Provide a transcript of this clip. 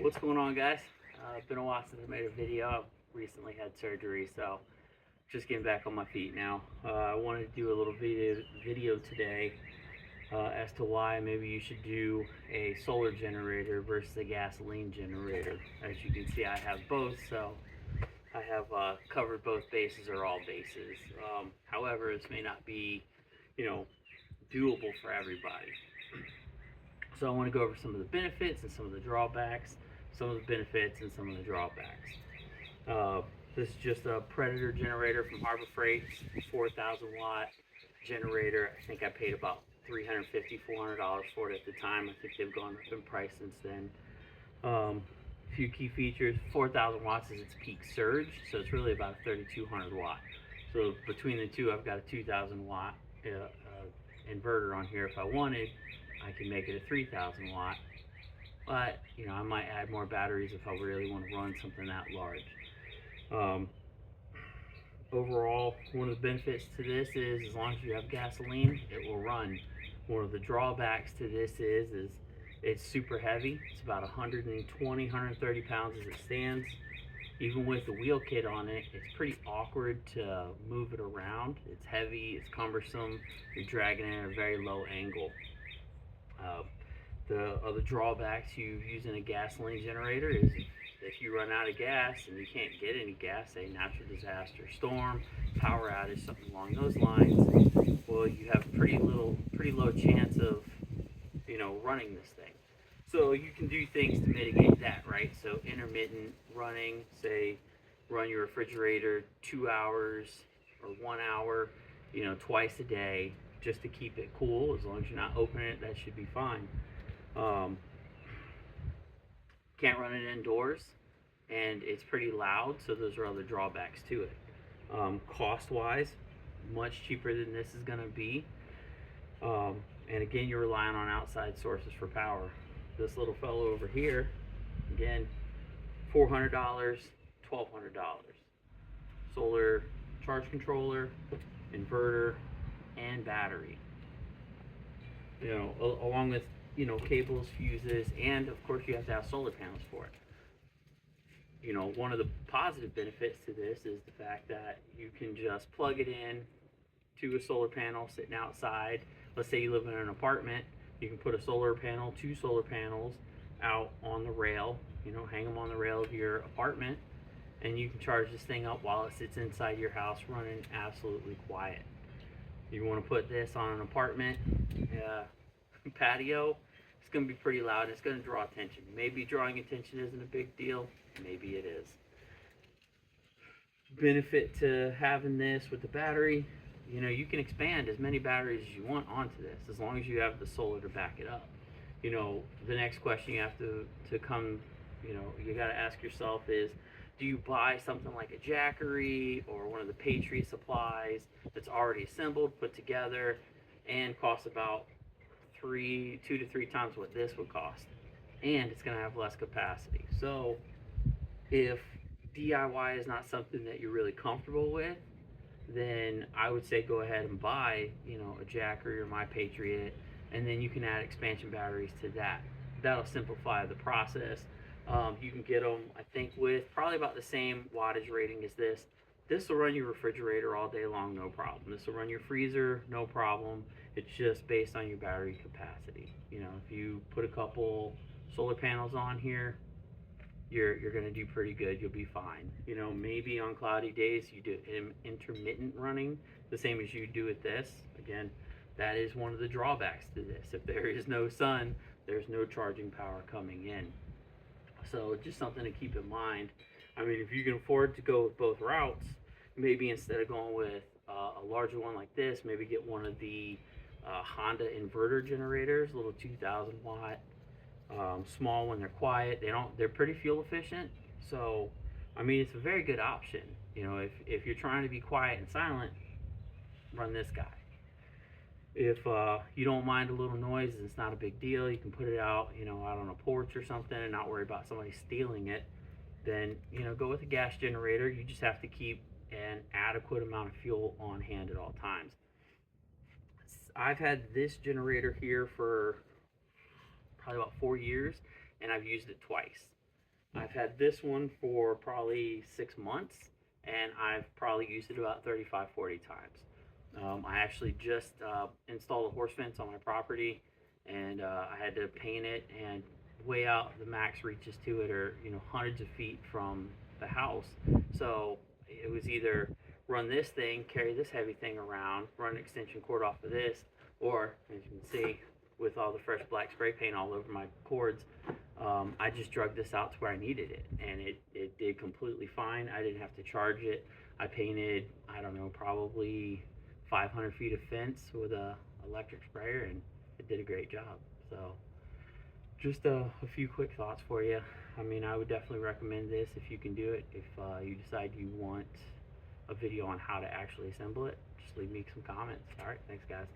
What's going on, guys? Been a while since I made a video. I've recently had surgery, so just getting back on my feet now. I wanted to do a little video today as to why maybe you should do a solar generator versus a gasoline generator. As you can see, I have both, so I have covered both bases or all bases. However, this may not be, you know, doable for everybody. So I want to go over some of the benefits and some of the drawbacks, some of the benefits and some of the drawbacks. Uh, this is just a Predator generator from Harbor Freight, 4,000 watt generator. I think I paid about $350, $400 for it at the time. I think they've gone up in price since then. A few key features: 4,000 watts is its peak surge, so it's really about a 3,200 watt. So between the two, I've got a 2,000 watt inverter on here. If I wanted, I can make it a 3,000 watt, but I might add more batteries if I really want to run something that large. Um, Overall, one of the benefits to this is as long as you have gasoline, it will run. One of the drawbacks to this is it's super heavy. It's about 120, 130 pounds as it stands. Even with the wheel kit on it, it's pretty awkward to move it around. It's heavy, it's cumbersome, you're dragging it at a very low angle. Uh, the other drawbacks to using a gasoline generator is if you run out of gas and you can't get any gas, say natural disaster, storm, power outage, something along those lines, well, you have pretty low chance of running this thing. So you can do things to mitigate that, right? So intermittent running, say run your refrigerator 2 hours or 1 hour, twice a day, just to keep it cool. As long as you're not opening it, that should be fine. Um, can't run it indoors, and it's pretty loud, so those are other drawbacks to it. Cost wise, much cheaper than this is going to be. And again, you're relying on outside sources for power. This little fellow over here, again, $400, $1,200. Solar charge controller, inverter, and battery. Along with cables, fuses, and of course you have to have solar panels for it. One of the positive benefits to this is the fact that you can just plug it in to a solar panel sitting outside. Let's say you live in an apartment, you can put a solar panel, two solar panels out on the rail, hang them on the rail of your apartment, and you can charge this thing up while it sits inside your house running absolutely quiet. You want to put this on an apartment patio, it's going to be pretty loud and it's going to draw attention. Maybe drawing attention isn't a big deal, maybe it is. Benefit to having this with the battery, you can expand as many batteries as you want onto this as long as you have the solar to back it up. The next question you have to come, you got to ask yourself is, do you buy something like a Jackery or one of the Patriot supplies that's already assembled, put together, and costs about 2 to 3 times what this would cost, and it's going to have less capacity? So if DIY is not something that you're really comfortable with, then I would say go ahead and buy a Jackery or My Patriot, and then you can add expansion batteries to that. That'll simplify the process. You can get them, I think, with probably about the same wattage rating as this. This will run your refrigerator all day long, no problem. This will run your freezer, no problem. It's just based on your battery capacity. If you put a couple solar panels on here, you're going to do pretty good. You'll be fine. Maybe on cloudy days you do intermittent running, the same as you do with this. Again, that is one of the drawbacks to this. If there is no sun, there's no charging power coming in. So just something to keep in mind. I mean, if you can afford to go with both routes, maybe instead of going with a larger one like this, maybe get one of the Honda inverter generators, little 2,000 watt, small when they're quiet. They're pretty fuel efficient. So, I mean, it's a very good option. If you're trying to be quiet and silent, run this guy. If you don't mind a little noise, it's not a big deal. You can put it out, out on a porch or something and not worry about somebody stealing it. Then, go with a gas generator. You just have to keep an adequate amount of fuel on hand at all times. I've had this generator here for probably about 4 years, and I've used it twice. I've had this one for probably 6 months, and I've probably used it about 35, 40 times. I actually just installed a horse fence on my property, and I had to paint it, and way out the max reaches to it are hundreds of feet from the house. So it was either run this thing, carry this heavy thing around, run an extension cord off of this, or as you can see, with all the fresh black spray paint all over my cords, I just drug this out to where I needed it, and it did completely fine. I didn't have to charge it. I painted, I don't know, probably 500 feet of fence with a electric sprayer, and it did a great job. So just a few quick thoughts for you. I mean, I would definitely recommend this if you can do it. If you decide you want a video on how to actually assemble it, just leave me some comments. All right, thanks guys.